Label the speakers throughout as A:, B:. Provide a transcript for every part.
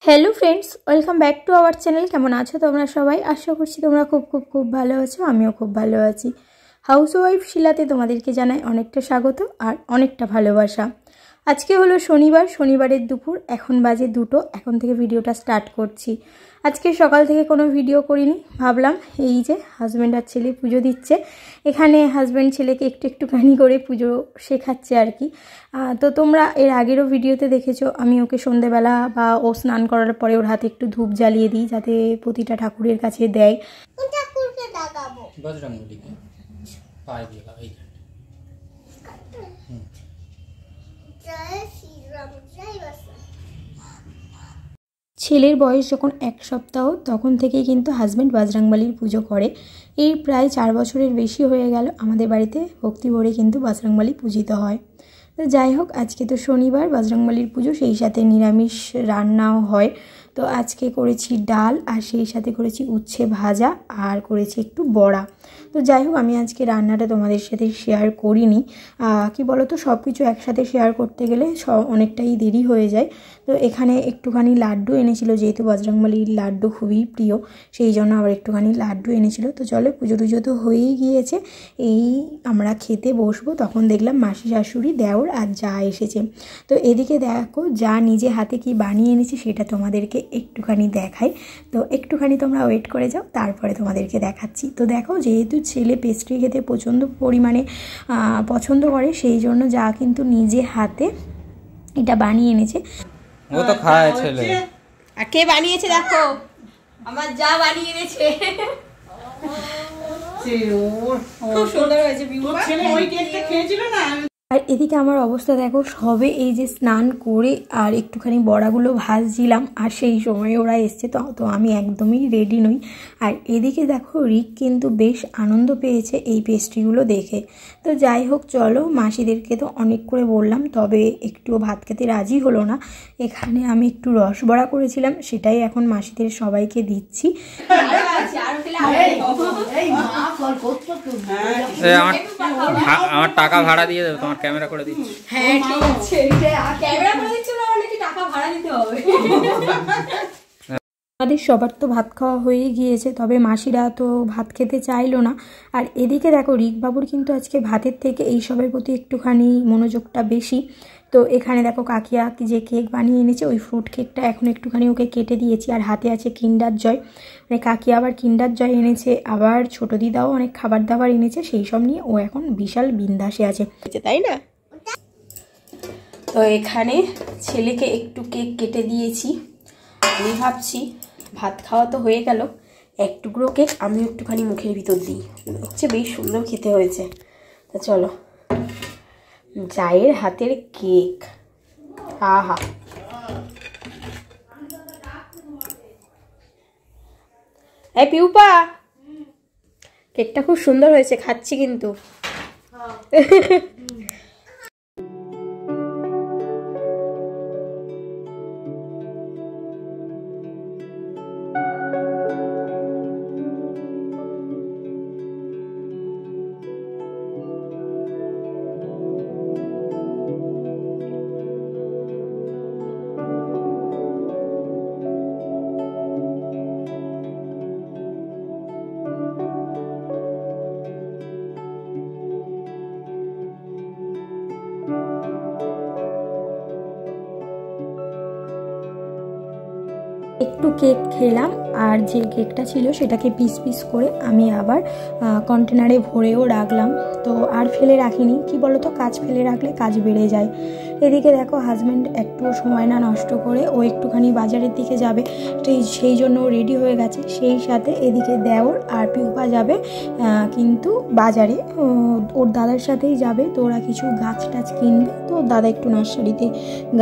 A: Hello friends welcome back to our channel केमन आछो तोमरा सबाई आशा करछि तोमरा खूब खूब खूब भालो आछो आमिও खूब भालो आछि। हाउसवाइफ शिलाते तोमादेरके जानाई अनेकटा स्वागत और अनेकटा भालोबासा। आज के हलो शनिवार शनिवारेर दुपुर एखन बाजे 2টো एखन थेके भिडियोटा स्टार्ट करछि। आज के सकाल थेके कोनो भिडियो करिनि भाबलाम एई जे हाजबैंड और छेले पुजो दिच्छे एखाने हाजबैंड छेलेके एकटु एकटुखानि करे पुजो शेखाच्छे आर कि। तो तोमरा एर आगेरो भिडियोते देखेछो आमि ओके सन्ध्येबेला बा ओ स्नान करार परे ओर हाथे एकटु धूप ज्बालिये दिई जाते प्रतिटा ठाकुरेर काछे देय। ठाकुरके डाकाबो बजरंगबलीके पाय दिए लागाई छेलेर बयस जखन 1 सप्ताह तखन थेकेई किन्तु हाजबैंड बजरंगबलीर पुजो करे। एई प्राय 4 बछरेर बेशी हये गेल आमादेर बाड़ीते भक्ति भरे किन्तु बजरंगबली पूजित हय। तो যাই হোক আজকে তো শনিবার বজরংবলীর পুজো সেই সাথে নিরামিষ রান্নাও হয়। তো আজকে করেছি ডাল আর সেই সাথে করেছি উচ্ছে ভাজা আর করেছি একটু বড়া। তো যাই হোক আমি আজকে রান্নাটা তোমাদের সাথে শেয়ার করিনি কি বলো তো সব কিছু একসাথে শেয়ার করতে গেলে অনেকটাই দেরি হয়ে যায়। তো এখানে একটুখানি লাড্ডু এনেছিল যেহেতু বজরংবলীর লাড্ডু খুবই প্রিয় সেই জন্য আবার একটুখানি লাড্ডু এনেছিল। তো চলো পুজো টুজো তো হয়েই গিয়েছে এই আমরা খেতে বসবো তখন দেখলাম মাসি শাশুড়ি দেওর আর যা এসেছে। তো এদিকে দেখো যা নিজে হাতে কি বানিয়ে এনেছি সেটা তোমাদেরকে একটুখানি দেখাই। তো একটুখানি তোমরা ওয়েট করে যাও তারপরে তোমাদেরকে দেখাচ্ছি। তো দেখো যেহেতু ছেলে পেস্ট্রি খেতে প্রচণ্ড পরিমাণে পছন্দ করে সেই জন্য যা কিন্তু নিজে হাতে এটা বানিয়ে এনেছে।
B: ও তো খায় ছেলে
A: আর কে বানিয়েছে দেখো আমার যা বানিয়ে এনেছে খুব সুন্দর হয়েছে ছেলে ওই কেকটা খেয়েছিল না। আর এদিকে আমার অবস্থা দেখো সবে এই যে স্নান করে আর একটুখানি বড়াগুলো ভাজছিলাম আর সেই সময় ওরা এসছে তো আমি একদমই রেডি নই। আর এদিকে দেখো রিক কিন্তু বেশ আনন্দ পেয়েছে এই পেস্ট্রিগুলো দেখে। তো যাই হোক চলো মাসিদেরকে তো অনেক করে বললাম তবে একটুও ভাত খেতে রাজি হলো না। এখানে আমি একটু রসবড়া করেছিলাম সেটাই এখন মাসিদের সবাইকে দিচ্ছি।
B: আমার টাকা ভাড়া দিয়ে দেবো তোমার ক্যামেরা করে দিচ্ছি।
A: হ্যাঁ ঠিক আছে ক্যামেরা করে দিচ্ছ না হলে কি টাকা ভাড়া দিতে হবে। আমাদের সবার তো ভাত খাওয়া হয়ে গিয়েছে তবে মাসিরা তো ভাত খেতে চাইলো না। আর এদিকে দেখো রিক বাবুর কিন্তু আজকে ভাতের থেকে এই সবের প্রতি একটুখানি মনোযোগটা বেশি। তো এখানে দেখো কাকিয়া যে কেক বানিয়ে এনেছে ওই ফ্রুট কেকটা এখন একটুখানি ওকে কেটে দিয়েছি আর হাতে আছে কিন্ডার জয় মানে কাকিয়া আবার কিন্ডার জয় এনেছে আবার ছোট দিদাও অনেক খাবার দাবার এনেছে সেই সব নিয়ে ও এখন বিশাল বিন্দাসে আছে তাই না। তো এখানে ছেলেকে একটু কেক কেটে দিয়েছি আমি ভাবছি ভাত খাওয়া তো হয়ে গেল এক টুকরো কেক আমি একটুখানি মুখের ভিতর দিই হচ্ছে বেশ সুন্দর খেতে হয়েছে। তো চলো জায়ের হাতের কেক আহা এই পিউপা কেকটা খুব সুন্দর হয়েছে খাচ্ছি কিন্তু। একটু কেক খেলাম আর যে কেকটা ছিল সেটাকে পিস পিস করে আমি আবার কন্টেনারে ভরেও রাখলাম। তো আর ফেলে রাখিনি কি বলো তো কাজ ফেলে রাখলে কাজ বেড়ে যায়। এদিকে দেখো হাজব্যান্ড একটু সময় না নষ্ট করে ও একটুখানি বাজারের দিকে যাবে সেই জন্য রেডি হয়ে গেছে। সেই সাথে এদিকে দেওর আর পিউপা যাবে কিন্তু বাজারে ওর দাদার সাথেই যাবে। তো ওরা কিছু গাছ টাছ কিনবে তো দাদা একটু নার্সারিতে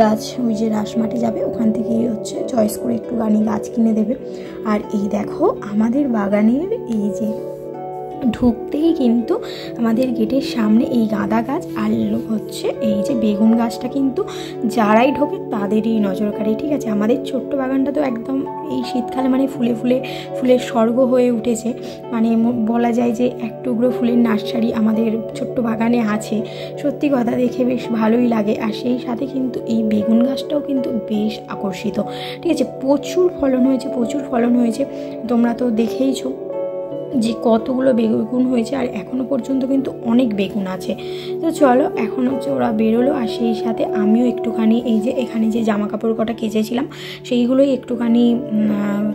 A: গাছ ওই যে রাসমাটি যাবে ওখান থেকেই হচ্ছে চয়েস করে একটুখানি গাছ কিনে দেবে। আর এই দেখো আমাদের বাগানের এই যে ঢুকতেই কিন্তু আমাদের গেটের সামনে এই গাঁদা গাছ আর হচ্ছে এই যে বেগুন গাছটা কিন্তু যারাই ঢোকে তাদেরই নজর কাড়ে ঠিক আছে। আমাদের ছোট্ট বাগানটা তো একদম এই শীতকালে মানে ফুলে ফুলে ফুলের স্বর্গ হয়ে উঠেছে, মানে বলা যায় যে এক টুকরো ফুলের নার্সারি আমাদের ছোট্ট বাগানে আছে। সত্যি কথা দেখে বেশ ভালোই লাগে। আর সেই সাথে কিন্তু এই বেগুন গাছটাও কিন্তু বেশ আকর্ষিত, ঠিক আছে। প্রচুর ফলন হয়েছে, তোমরা তো দেখেইছো যে কতগুলো বেগুন হয়েছে, আর এখনও পর্যন্ত কিন্তু অনেক বেগুন আছে। তো চলো, এখন হচ্ছে ওরা বেরোলো, আর সেই সাথে আমিও একটুখানি এই যে এখানে যে জামা কাপড় কটা কেচেছিলাম সেইগুলোই একটুখানি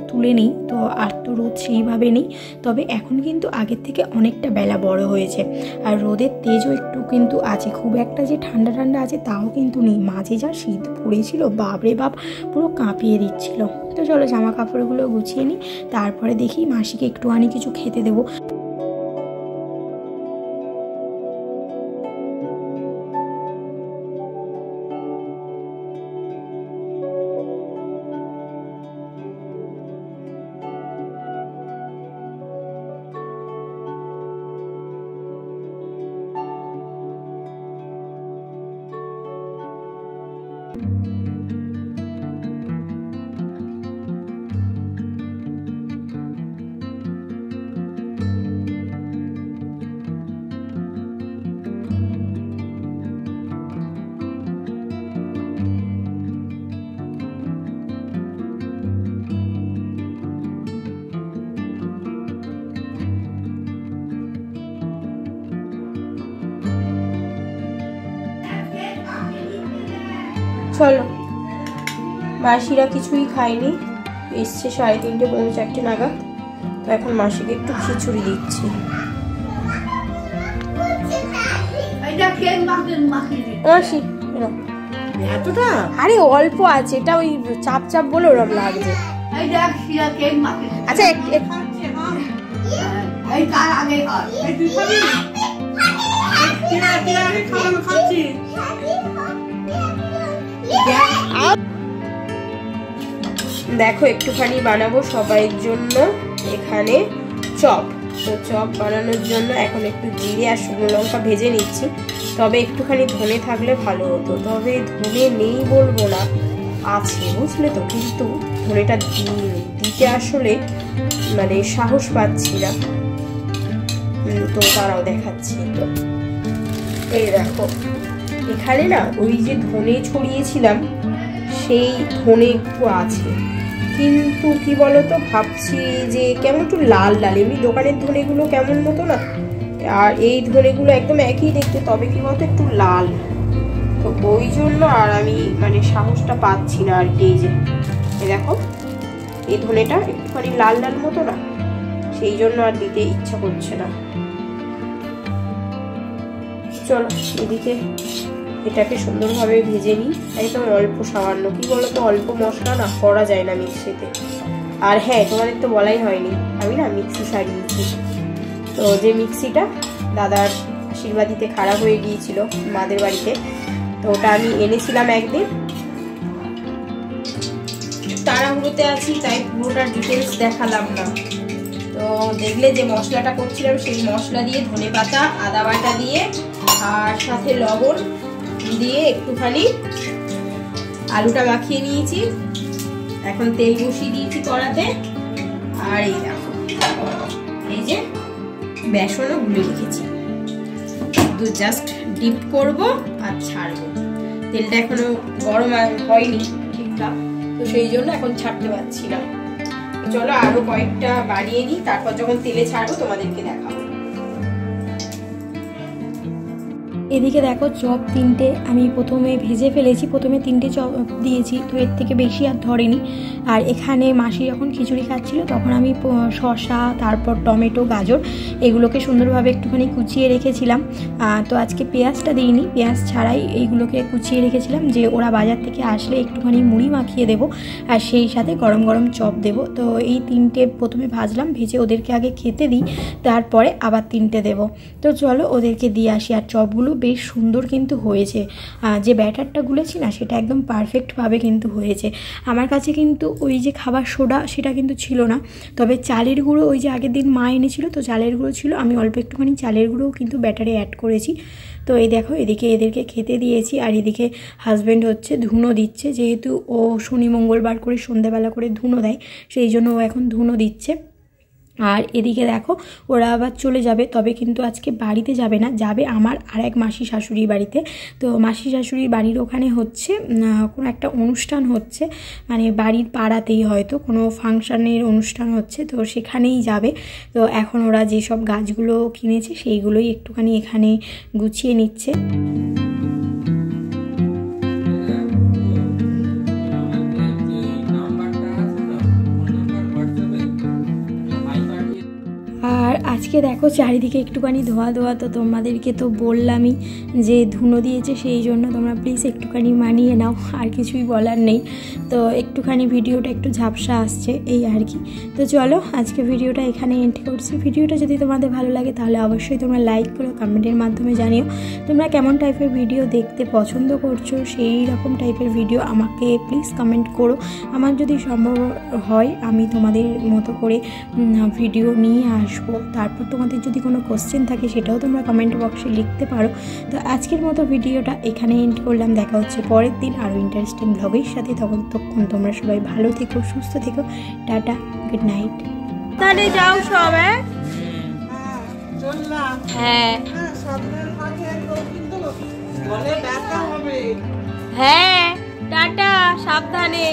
A: তুলে নিই। তো আর তো রোদ সেইভাবে নেই, তবে এখন কিন্তু আগের থেকে অনেকটা বেলা বড় হয়েছে, আর রোদের তেজও একটু কিন্তু আছে। খুব একটা যে ঠান্ডা আছে তাও কিন্তু নেই। মাঝে যা শীত পড়েছিল বাপরে বাপ, পুরো কাঁপিয়ে দিচ্ছিল। তো চলো জামা কাপড়গুলো গুছিয়ে নিই, তারপরে দেখি মাসিকে একটুখানি কিছু খেতে দেবো। চলো, মাসিরা কিছুই খায়নি, এসছে 3:30 পৌনে 4টে নাগাদ। তো এখন মাসিকে একটু খিচুড়ি দিচ্ছি। মাসি এতটা, আরে অল্প আছে, এটা ওই চাপ চাপ বলে ওরকম লাগছে। আচ্ছা দেখো একটুখানি বানাবো সবাইয়ের জন্য এখানে চপ। তো চপ বানানোর জন্য এখন একটু জিরে আর শুকনো লঙ্কা ভেজে নিচ্ছি। তবে একটুখানি ধনে থাকলে ভালো হতো, তবে ধনে নেই বলবো না, আছে বুঝলে তো, কিন্তু ধনেটা দিতে আসলে মানে সাহস পাচ্ছি না। তো তারাও দেখাচ্ছি। তো এই দেখো এখানে না ওই যে ধনে ছড়িয়েছিলাম সেই ধনে একটু আছে, কিন্তু কি বলতো ভাবছি যে কেমন একটু লাল লাল, এমনি দোকানের ধনেগুলো কেমন মতো না, আর এই ধনেগুলো একদম একই দেখতে, তবে কি বলতো একটু লাল। তো ওই জন্য আর আমি মানে সাহসটা পাচ্ছি না আর কি। এই যে দেখো এই ধনেটা একটুখানি লাল লাল মতো না, সেই জন্য আর দিতে ইচ্ছা করছে না। চলো এদিকে এটাকে সুন্দরভাবে ভেজে নিই। একদম অল্প সামান্য, কি বলতো অল্প মশলা না করা যায় না মিক্সিতে। আর হ্যাঁ, তোমাদের তো বলাই হয়নি, আমি না মিক্সি সারিয়েছি। তো যে মিক্সিটা দাদার আশীর্বাদিতে খারাপ হয়ে গিয়েছিল মাদের বাড়িতে, তো ওটা আমি এনেছিলাম একদিন। তাড়াহুড়োতে আছি তাই পুরোটা ডিটেলস দেখালাম না। তো দেখলে যে মশলাটা করছিলাম সেই মশলা দিয়ে ধনে পাতা আদা বাটা দিয়ে আর সাথে লবণ দিয়ে একটুখানি আলুটা মাখিয়ে নিয়েছি। এখন তেল বসিয়ে দিয়েছি কড়াতে, আর এই দেখো এই যে বেসনও গুলে রেখেছি, শুধু জাস্ট ডিপ করব আর ছাড়বো। তেলটা এখনো গরম হয়নি ঠিকঠাক, তো সেই জন্য এখন ছাড়তে পারছি না। চলো আরো কয়েকটা বানিয়ে নিই, তারপর যখন তেলে ছাড়বো তোমাদেরকে দেখাবো। এদিকে দেখো চপ 3টে আমি প্রথমে ভেজে ফেলেছি, প্রথমে 3টে চপ দিয়েছি, তো এর থেকে বেশি আর ধরেনি। আর এখানে মাসি যখন খিচুড়ি খাচ্ছিল তখন আমি শসা, তারপর টমেটো, গাজর এগুলোকে সুন্দরভাবে একটুখানি কুচিয়ে রেখেছিলাম। তো আজকে পেঁয়াজটা দিইনি, পেঁয়াজ ছাড়াই এইগুলোকে কুচিয়ে রেখেছিলাম যে ওরা বাজার থেকে আসলে একটুখানি মুড়ি মাখিয়ে দেবো, আর সেই সাথে গরম গরম চপ দেবো। তো এই 3টে প্রথমে ভাজলাম, ভেজে ওদেরকে আগে খেতে দিই, তারপরে আবার 3টে দেবো। তো চলো ওদেরকে দিয়ে আসি। আর চপগুলো বেশ সুন্দর কিন্তু হয়েছে। যে ব্যাটারটা গুলেছি না সেটা একদম পারফেক্টভাবে কিন্তু হয়েছে। আমার কাছে কিন্তু ওই যে খাবার সোডা সেটা কিন্তু ছিল না, তবে চালের গুঁড়ো ওই যে আগের দিন মা এনেছিল তো চালের গুঁড়ো ছিল, আমি অল্প একটুখানি চালের গুঁড়োও কিন্তু ব্যাটারে অ্যাড করেছি। তো এই দেখো এদিকে এদেরকে খেতে দিয়েছি, আর এদিকে হাজব্যান্ড হচ্ছে ধুনো দিচ্ছে, যেহেতু ও শনি মঙ্গলবার করে সন্ধ্যাবেলা করে ধুনো দেয় সেই জন্য ও এখন ধুনো দিচ্ছে। আর এদিকে দেখো ওরা আবার চলে যাবে, তবে কিন্তু আজকে বাড়িতে যাবে না, যাবে আমার আর এক মাসি শাশুড়ির বাড়িতে। তো মাসি শাশুড়ির বাড়ির ওখানে হচ্ছে কোনো একটা অনুষ্ঠান হচ্ছে, মানে বাড়ির পাড়াতেই হয়তো কোনো ফাংশানের অনুষ্ঠান হচ্ছে, তো সেখানেই যাবে। তো এখন ওরা যেসব গাছগুলো কিনেছে সেইগুলোই একটুখানি এখানে গুছিয়ে নিচ্ছে। আর আজকে দেখো চারিদিকে একটুখানি ধোয়া ধোয়া, তো তোমাদেরকে তো বললামই যে ধুনো দিয়েছে, সেই জন্য তোমরা প্লিজ একটুখানি মানিয়ে নাও, আর কিছুই বলার নেই। তো একটুখানি ভিডিওটা একটু ঝাপসা আসছে এই আর কি। তো চলো আজকে ভিডিওটা এখানে এন্ড করছি। ভিডিওটা যদি তোমাদের ভালো লাগে তাহলে অবশ্যই তোমরা লাইক করো, কমেন্টের মাধ্যমে জানিও তোমরা কেমন টাইপের ভিডিও দেখতে পছন্দ করছো, সেই রকম টাইপের ভিডিও আমাকে প্লিজ কমেন্ট করো। আমার যদি সম্ভব হয় আমি তোমাদের মতো করে ভিডিও নিয়ে আসবো। তারপর তোমাদের যদি কোনো কোশ্চেন থাকে সেটাও তোমরা কমেন্ট বক্সে লিখতে পারো। তো আজকের মতো ভিডিওটা এখানে এন্ড করলাম, দেখা হচ্ছে পরের দিন আরও ইন্টারেস্টিং ব্লগের সাথে। তখন তোমরা সবাই ভালো থেকো, সুস্থ থেকো, টাটা, গুড নাইট।
C: তাহলে যাও সব। হ্যাঁ হ্যাঁ টাটা, সাবধানে।